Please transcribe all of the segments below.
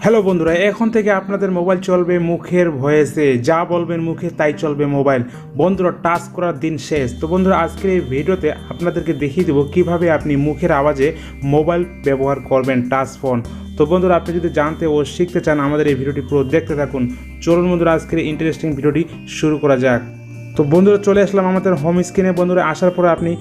Hello বন্ধুরা, এখন থেকে আপনাদের মোবাইল চলবে মুখের ভয়েসে। যা বলবেন মুখে তাই চলবে মোবাইল। বন্ধুরা, টাচ করার দিন শেষ। তো বন্ধুরা, আজকের এই ভিডিওতে আপনাদেরকে দেখিয়ে দেবো কীভাবে আপনি মুখের আওয়াজে মোবাইল ব্যবহার করবেন, টাচ ফোন। তো বন্ধুরা, আপনি যদি জানতে ও শিখতে চান আমাদের এই ভিডিওটি পুরো দেখতে থাকুন। চলুন বন্ধুরা, আজকের ইন্টারেস্টিং ভিডিওটি শুরু করা যাক। তো বন্ধুরা, চলে আসলাম আমাদের হোম স্ক্রিনে। বন্ধুরা, আসার পরে আপনি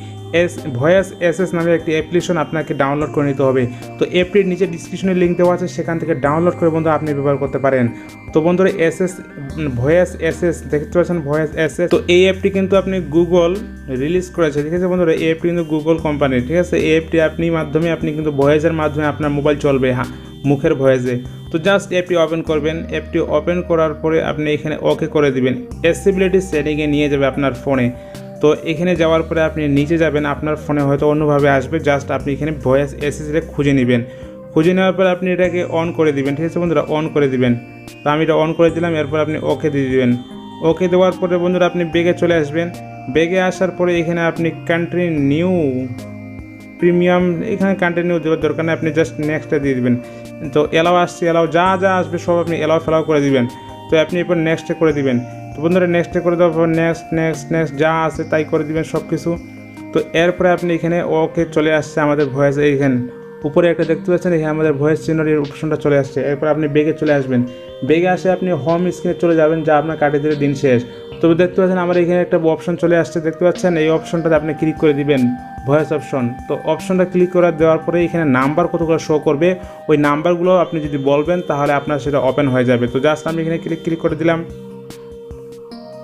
ভয়েস অ্যাক্সেস নামে একটি অ্যাপ্লিকেশন আপনাকে ডাউনলোড করে নিতে হবে। তো অ্যাপটির নিচে ডিসক্রিপশনে লিঙ্ক দেওয়া আছে, সেখান থেকে ডাউনলোড করে বন্ধুরা আপনি ব্যবহার করতে পারেন। তো বন্ধুরা, ভয়েস অ্যাক্সেস দেখতে পাচ্ছেন, ভয়েস অ্যাক্সেস। তো এই অ্যাপটি কিন্তু আপনি গুগল রিলিজ করেছে, ঠিক আছে বন্ধুরা। এই অ্যাপটি কিন্তু গুগল কোম্পানির, ঠিক আছে। এই অ্যাপটি আপনি কিন্তু ভয়েসের মাধ্যমে আপনার মোবাইল চলবে, মুখের ভয়েসে। তো জাস্ট অ্যাপটি ওপেন করবেন। অ্যাপটি ওপেন করার পরে আপনি এখানে ওকে করে দিবেন। অ্যাক্সেসিবিলিটি সেটিংয়ে নিয়ে যাবে আপনার ফোনে। তো এখানে যাওয়ার পরে আপনি নিচে যাবেন, আপনার ফোনে হয়তো অন্যভাবে আসবে। জাস্ট আপনি এখানে ভয়েস অ্যাক্সেসটা খুঁজে নেবেন। খুঁজে নেওয়ার পরে আপনি এটাকে অন করে দিবেন, ঠিক আছে বন্ধুরা, অন করে দিবেন। তো আমি এটা অন করে দিলাম। এরপর আপনি ওকে দিয়ে দিবেন। ওকে দেওয়ার পরে বন্ধুরা আপনি ব্যাগে চলে আসবেন। ব্যাগে আসার পরে এখানে আপনি কন্টিনিউ প্রিমিয়াম, এখানে কন্টিনিউ দেওয়ার দরকার নেই, আপনি জাস্ট নেক্সটটা দিয়ে দিবেন। তো এলাও আসছে, এলাও যা আসবে সব আপনি এলাও করে দিবেন। তো আপনি এরপর নেক্সটে করে দিবেন। তো বন্ধুরা, নেক্সটে করে দেওয়ার পর নেক্সট যা আছে তাই করে দিবেন সব কিছু। তো এরপরে আপনি এখানে ওকে চলে আসছে আমাদের ভয়েস। এইখানে উপরে একটা দেখতে পাচ্ছেন, এখানে আমাদের ভয়েস চিহ্নের অপশনটা চলে আসছে। এরপর আপনি বেগে চলে আসবেন। বেগে আসে আপনি হোম স্ক্রিনে চলে যাবেন, যা আপনার কাটিয়ে দিলে দিন শেষ। তবে দেখতে পাচ্ছেন আমার এখানে একটা অপশন চলে আসছে, দেখতে পাচ্ছেন। এই অপশনটাতে আপনি ক্লিক করে দিবেন, ভয়েস অপশন। তো অপশনটা ক্লিক করে দেওয়ার পরে এখানে নাম্বার কতগুলো শো করবে, ওই নাম্বারগুলো আপনি যদি বলবেন তাহলে আপনার সেটা ওপেন হয়ে যাবে। তো জাস্ট আমি এখানে ক্লিক করে দিলাম।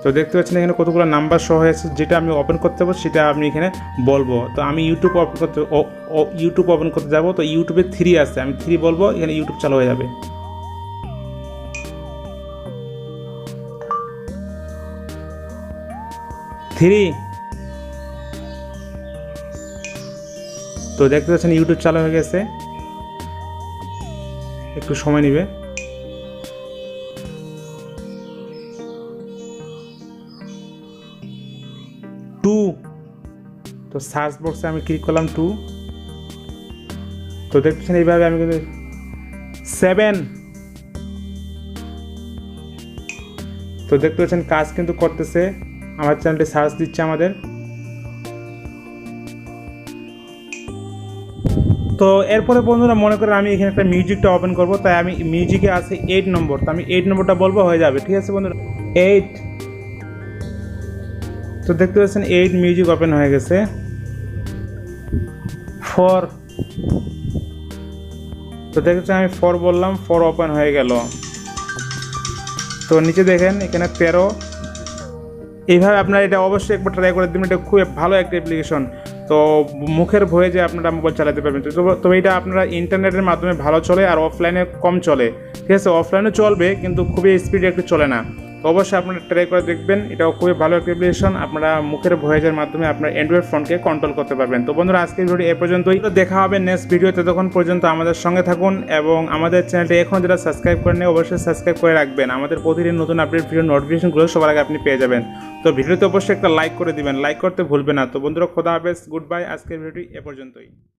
তো দেখতে পাচ্ছেন এখানে কতগুলো নাম্বার শো হয়েছে, যেটা আমি ওপেন করতে পারবো সেটা আমি এখানে বলবো। তো আমি ইউটিউব ওপেন করতে যাব। তো ইউটিউবে 3 আছে, আমি 3 বলবো, এখানে ইউটিউব চালু হয়ে যাবে। তো দেখতে পাচ্ছেন ইউটিউব চালু হয়ে গেছে, একটু সময় নেবে। তো সার্চ বক্সে আমি ক্লিক করলাম 2। তো দেখতেছেন এইভাবে আমি কিন্তু 7। তো দেখতে পাচ্ছেন কাজ কিন্তু করতেছে, আমার চ্যানেলটি সার্চ দিচ্ছে আমাদের। তো এরপরে বন্ধুরা মনে করেন আমি এখানে একটা মিউজিকটা ওপেন করবো, তাই আমি মিউজিকে আছে 8 নম্বর। তো আমি 8 নম্বরটা বলবো, হয়ে যাবে, ঠিক আছে বন্ধুরা। 8। তো দেখতে পাচ্ছেন 8 মিউজিক ওপেন হয়ে গেছে। 4। তো দেখছেন আমি 4 বললাম, 4 ওপেন হয়ে গেল। তো নিচে দেখেন এখানে 13। এইভাবে আপনারা এটা অবশ্যই একবার ট্রাই করে দেবেন, এটা খুব ভালো একটা অ্যাপ্লিকেশন। তো মুখের ভয়ে যে আপনারা মোবাইল চালাতে পারবেন। তবে এটা আপনারা ইন্টারনেটের মাধ্যমে ভালো চলে, আর অফলাইনে কম চলে, ঠিক আছে। অফলাইনে চলবে কিন্তু খুবই স্পিডে একটু চলে না। তো অবশ্যই আপনারা ট্রাই করে দেখবেন, এটাও খুবই ভালো একটা অ্যাপ্লিকেশন। আপনারা মুখের ভয়েসের মাধ্যমে আপনার অ্যান্ড্রয়েড ফোনকে কন্ট্রোল করতে পারবেন। তো বন্ধুরা, আজকের ভিডিও এ পর্যন্তই। দেখা হবে নেক্সট ভিডিওতে। ততক্ষণ পর্যন্ত আমাদের সঙ্গে থাকুন, এবং আমাদের চ্যানেলটি এখনও যারা সাবস্ক্রাইব করেন অবশ্যই সাবস্ক্রাইব করে রাখবেন। আমাদের প্রতিদিন নতুন আপডেট ভিডিও নোটিফিকেশনগুলো সবার আগে আপনি পেয়ে যাবেন। তো ভিডিওতে অবশ্যই একটা লাইক করে দিবেন, লাইক করতে ভুলবেন না। তো বন্ধুরা, খোদা হাফেজ, গুড বাই। আজকের ভিডিওটি এ পর্যন্তই।